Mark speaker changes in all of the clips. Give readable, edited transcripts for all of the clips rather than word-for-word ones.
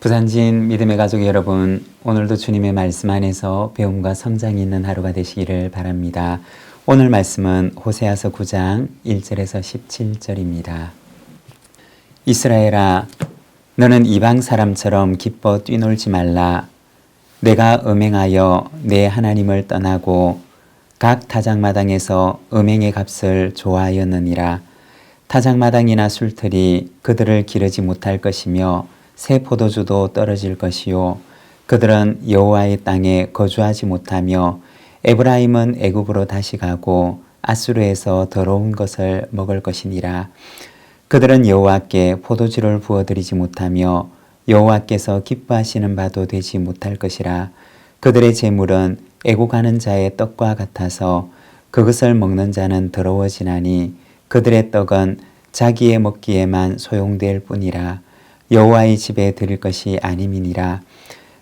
Speaker 1: 부산진 믿음의 가족 여러분, 오늘도 주님의 말씀 안에서 배움과 성장이 있는 하루가 되시기를 바랍니다. 오늘 말씀은 호세아서 9장 1절에서 17절입니다. 이스라엘아, 너는 이방 사람처럼 기뻐 뛰놀지 말라. 내가 음행하여 내 하나님을 떠나고 각 타작마당에서 음행의 값을 좋아하였느니라. 타작마당이나 술틀이 그들을 기르지 못할 것이며 새 포도주도 떨어질 것이요 그들은 여호와의 땅에 거주하지 못하며 에브라임은 애굽으로 다시 가고 아수르에서 더러운 것을 먹을 것이니라. 그들은 여호와께 포도주를 부어드리지 못하며 여호와께서 기뻐하시는 바도 되지 못할 것이라. 그들의 재물은 애국하는 자의 떡과 같아서 그것을 먹는 자는 더러워지나니 그들의 떡은 자기의 먹기에만 소용될 뿐이라. 여호와의 집에 드릴 것이 아님이니라.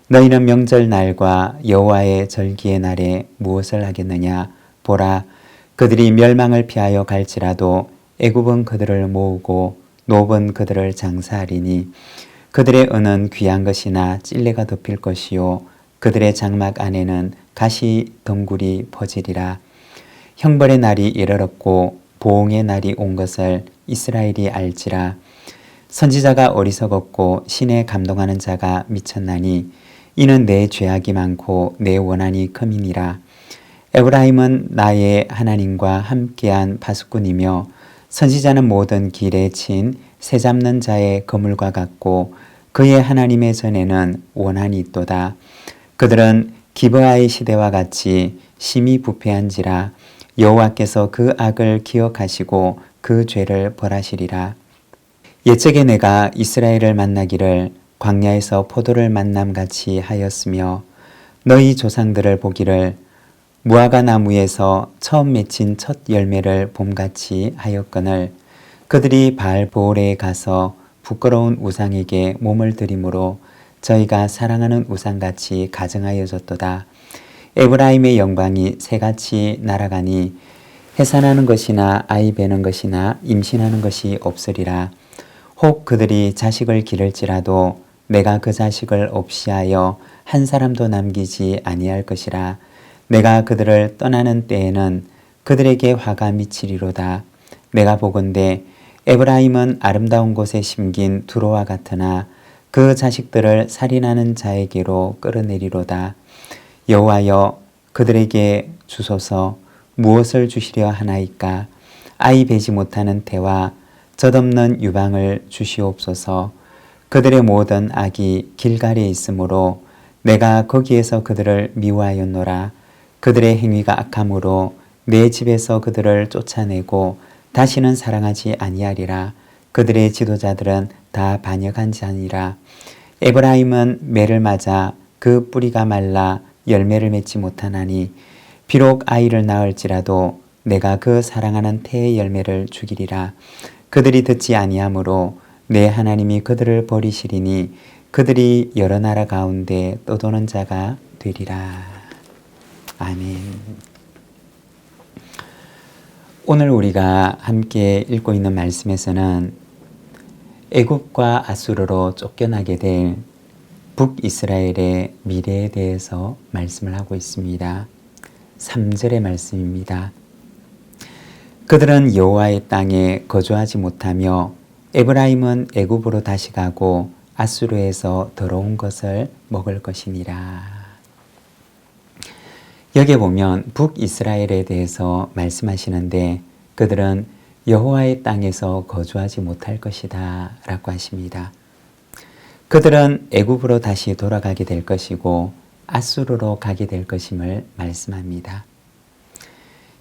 Speaker 1: 너희는 명절 날과 여호와의 절기의 날에 무엇을 하겠느냐? 보라, 그들이 멸망을 피하여 갈지라도 애굽은 그들을 모으고 노브는 그들을 장사하리니 그들의 은은 귀한 것이나 찔레가 덮일 것이요 그들의 장막 안에는 가시 덩굴이 퍼지리라. 형벌의 날이 이르렀고 보응의 날이 온 것을 이스라엘이 알지라. 선지자가 어리석었고 신에 감동하는 자가 미쳤나니 이는 내 죄악이 많고 내 원한이 큼이니라. 에브라임은 나의 하나님과 함께한 파수꾼이며 선지자는 모든 길에 친 새 잡는 자의 거물과 같고 그의 하나님의 전에는 원한이 있도다. 그들은 기브아의 시대와 같이 심히 부패한지라. 여호와께서 그 악을 기억하시고 그 죄를 벌하시리라. 옛적에 내가 이스라엘을 만나기를 광야에서 포도를 만남같이 하였으며 너희 조상들을 보기를 무화과 나무에서 처음 맺힌 첫 열매를 봄같이 하였거늘 그들이 바알보올에 가서 부끄러운 우상에게 몸을 들이므로 저희가 사랑하는 우상같이 가증하여졌도다. 에브라임의 영광이 새같이 날아가니 해산하는 것이나 아이 베는 것이나 임신하는 것이 없으리라. 혹 그들이 자식을 기를지라도 내가 그 자식을 없이 하여 한 사람도 남기지 아니할 것이라. 내가 그들을 떠나는 때에는 그들에게 화가 미치리로다. 내가 보건대 에브라임은 아름다운 곳에 심긴 두로와 같으나 그 자식들을 살인하는 자에게로 끌어내리로다. 여호와여, 그들에게 주소서. 무엇을 주시려 하나이까? 아이 베지 못하는 태와 젖없는 유방을 주시옵소서. 그들의 모든 악이 길갈에 있으므로 내가 거기에서 그들을 미워하였노라. 그들의 행위가 악함으로 내 집에서 그들을 쫓아내고 다시는 사랑하지 아니하리라. 그들의 지도자들은 다 반역한 자니라. 에브라임은 매를 맞아 그 뿌리가 말라 열매를 맺지 못하나니 비록 아이를 낳을지라도 내가 그 사랑하는 태의 열매를 죽이리라. 그들이 듣지 아니하므로 내 하나님이 그들을 버리시리니 그들이 여러 나라 가운데 떠도는 자가 되리라. 아멘. 오늘 우리가 함께 읽고 있는 말씀에서는 애굽과 아수르로 쫓겨나게 될 북이스라엘의 미래에 대해서 말씀을 하고 있습니다. 3절의 말씀입니다. 그들은 여호와의 땅에 거주하지 못하며 에브라임은 애굽으로 다시 가고 아수르에서 더러운 것을 먹을 것이니라. 여기에 보면 북이스라엘에 대해서 말씀하시는데 그들은 여호와의 땅에서 거주하지 못할 것이다 라고 하십니다. 그들은 애굽으로 다시 돌아가게 될 것이고 아수르로 가게 될 것임을 말씀합니다.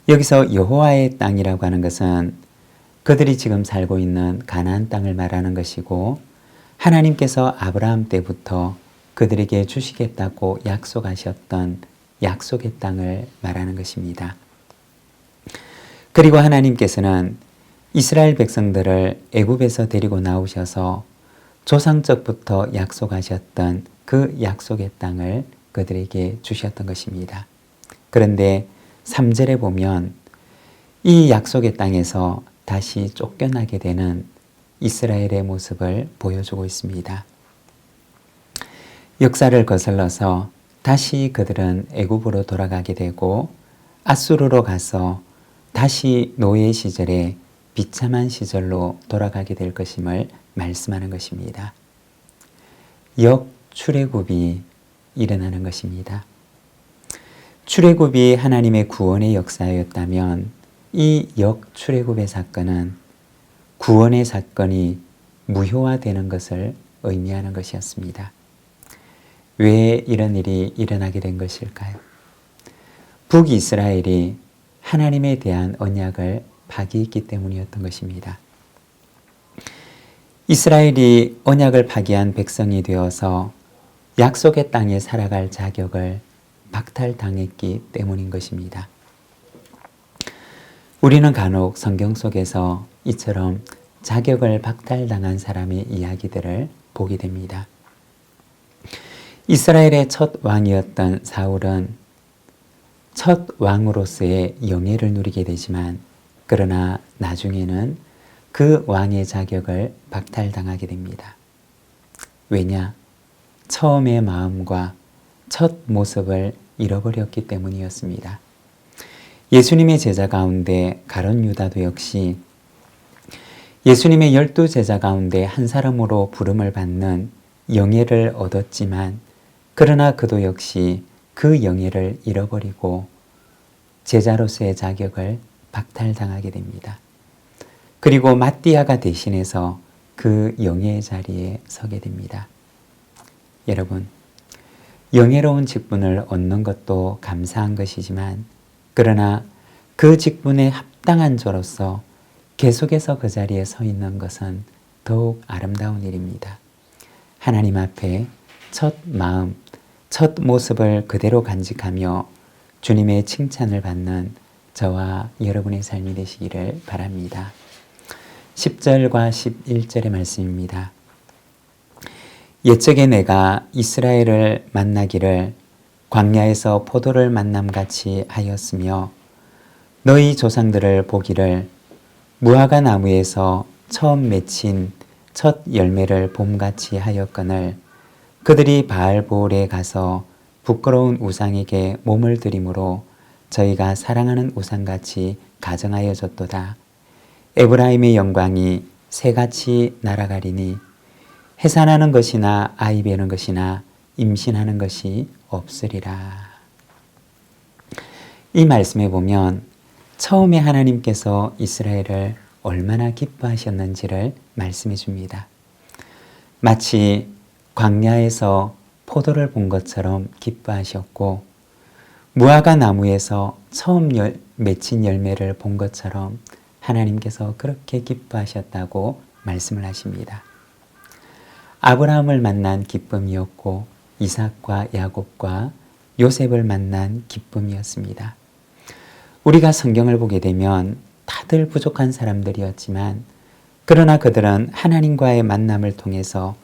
Speaker 1: 여기서 여호와의 땅이라고 하는 것은 그들이 지금 살고 있는 가나안 땅을 말하는 것이고 하나님께서 아브라함 때부터 그들에게 주시겠다고 약속하셨던 약속의 땅을 말하는 것입니다. 그리고 하나님께서는 이스라엘 백성들을 애굽에서 데리고 나오셔서 조상적부터 약속하셨던 그 약속의 땅을 그들에게 주셨던 것입니다. 그런데 3절에 보면 이 약속의 땅에서 다시 쫓겨나게 되는 이스라엘의 모습을 보여주고 있습니다. 역사를 거슬러서 다시 그들은 애굽으로 돌아가게 되고 앗수르로 가서 다시 노예 시절에 비참한 시절로 돌아가게 될 것임을 말씀하는 것입니다. 역출애굽이 일어나는 것입니다. 출애굽이 하나님의 구원의 역사였다면 이 역출애굽의 사건은 구원의 사건이 무효화되는 것을 의미하는 것이었습니다. 왜 이런 일이 일어나게 된 것일까요? 북이스라엘이 하나님에 대한 언약을 파기했기 때문이었던 것입니다. 이스라엘이 언약을 파기한 백성이 되어서 약속의 땅에 살아갈 자격을 박탈당했기 때문인 것입니다. 우리는 간혹 성경 속에서 이처럼 자격을 박탈당한 사람의 이야기들을 보게 됩니다. 이스라엘의 첫 왕이었던 사울은 첫 왕으로서의 영예를 누리게 되지만 그러나 나중에는 그 왕의 자격을 박탈당하게 됩니다. 왜냐? 처음의 마음과 첫 모습을 잃어버렸기 때문이었습니다. 예수님의 제자 가운데 가룟 유다도 역시 예수님의 12 제자 가운데 한 사람으로 부름을 받는 영예를 얻었지만 그러나 그도 역시 그 영예를 잃어버리고 제자로서의 자격을 박탈당하게 됩니다. 그리고 마띠아가 대신해서 그 영예의 자리에 서게 됩니다. 여러분, 영예로운 직분을 얻는 것도 감사한 것이지만 그러나 그 직분에 합당한 자로서 계속해서 그 자리에 서 있는 것은 더욱 아름다운 일입니다. 하나님 앞에 첫 마음, 첫 모습을 그대로 간직하며 주님의 칭찬을 받는 저와 여러분의 삶이 되시기를 바랍니다. 10절과 11절의 말씀입니다. 옛적에 내가 이스라엘을 만나기를 광야에서 포도를 만남같이 하였으며 너희 조상들을 보기를 무화과 나무에서 처음 맺힌 첫 열매를 봄같이 하였거늘 그들이 바알보올에 가서 부끄러운 우상에게 몸을 들이므로 저희가 사랑하는 우상같이 가정하여졌도다. 에브라임의 영광이 새같이 날아가리니 해산하는 것이나 아이 베는 것이나 임신하는 것이 없으리라. 이 말씀에 보면 처음에 하나님께서 이스라엘을 얼마나 기뻐하셨는지를 말씀해 줍니다. 마치 광야에서 포도를 본 것처럼 기뻐하셨고 무화과 나무에서 처음 맺힌 열매를 본 것처럼 하나님께서 그렇게 기뻐하셨다고 말씀을 하십니다. 아브라함을 만난 기쁨이었고 이삭과 야곱과 요셉을 만난 기쁨이었습니다. 우리가 성경을 보게 되면 다들 부족한 사람들이었지만 그러나 그들은 하나님과의 만남을 통해서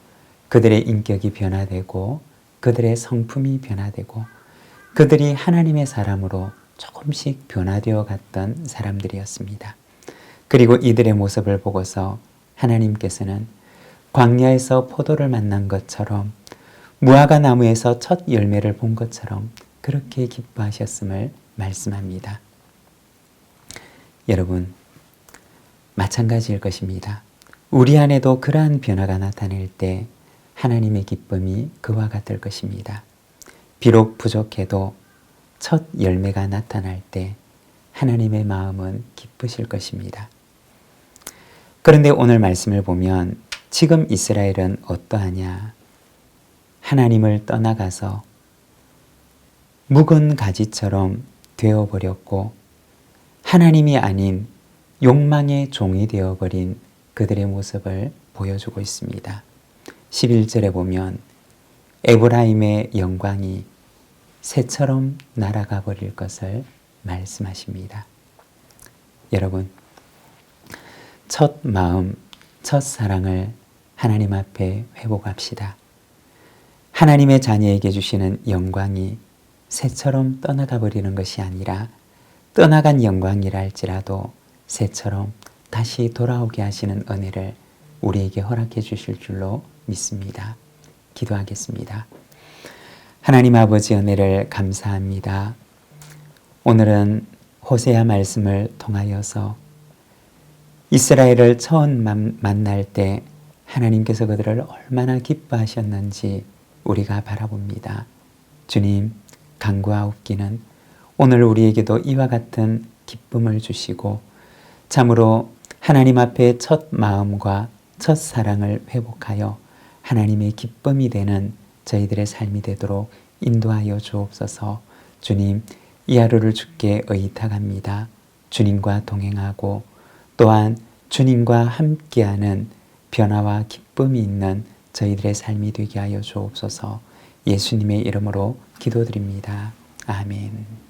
Speaker 1: 그들의 인격이 변화되고 그들의 성품이 변화되고 그들이 하나님의 사람으로 조금씩 변화되어 갔던 사람들이었습니다. 그리고 이들의 모습을 보고서 하나님께서는 광야에서 포도를 만난 것처럼 무화과 나무에서 첫 열매를 본 것처럼 그렇게 기뻐하셨음을 말씀합니다. 여러분, 마찬가지일 것입니다. 우리 안에도 그러한 변화가 나타낼 때 하나님의 기쁨이 그와 같을 것입니다. 비록 부족해도 첫 열매가 나타날 때 하나님의 마음은 기쁘실 것입니다. 그런데 오늘 말씀을 보면 지금 이스라엘은 어떠하냐? 하나님을 떠나가서 묵은 가지처럼 되어버렸고 하나님이 아닌 욕망의 종이 되어버린 그들의 모습을 보여주고 있습니다. 11절에 보면 에브라임의 영광이 새처럼 날아가 버릴 것을 말씀하십니다. 여러분, 첫 마음, 첫 사랑을 하나님 앞에 회복합시다. 하나님의 자녀에게 주시는 영광이 새처럼 떠나가 버리는 것이 아니라 떠나간 영광이라 할지라도 새처럼 다시 돌아오게 하시는 은혜를 우리에게 허락해 주실 줄로 믿습니다. 기도하겠습니다. 하나님 아버지 은혜를 감사합니다. 오늘은 호세아 말씀을 통하여서 이스라엘을 처음 만날 때 하나님께서 그들을 얼마나 기뻐하셨는지 우리가 바라봅니다. 주님, 간구하옵기는 오늘 우리에게도 이와 같은 기쁨을 주시고 참으로 하나님 앞에 첫 마음과 첫 사랑을 회복하여 하나님의 기쁨이 되는 저희들의 삶이 되도록 인도하여 주옵소서. 주님, 이 하루를 주께 의탁합니다. 주님과 동행하고 또한 주님과 함께하는 변화와 기쁨이 있는 저희들의 삶이 되게 하여 주옵소서. 예수님의 이름으로 기도드립니다. 아멘.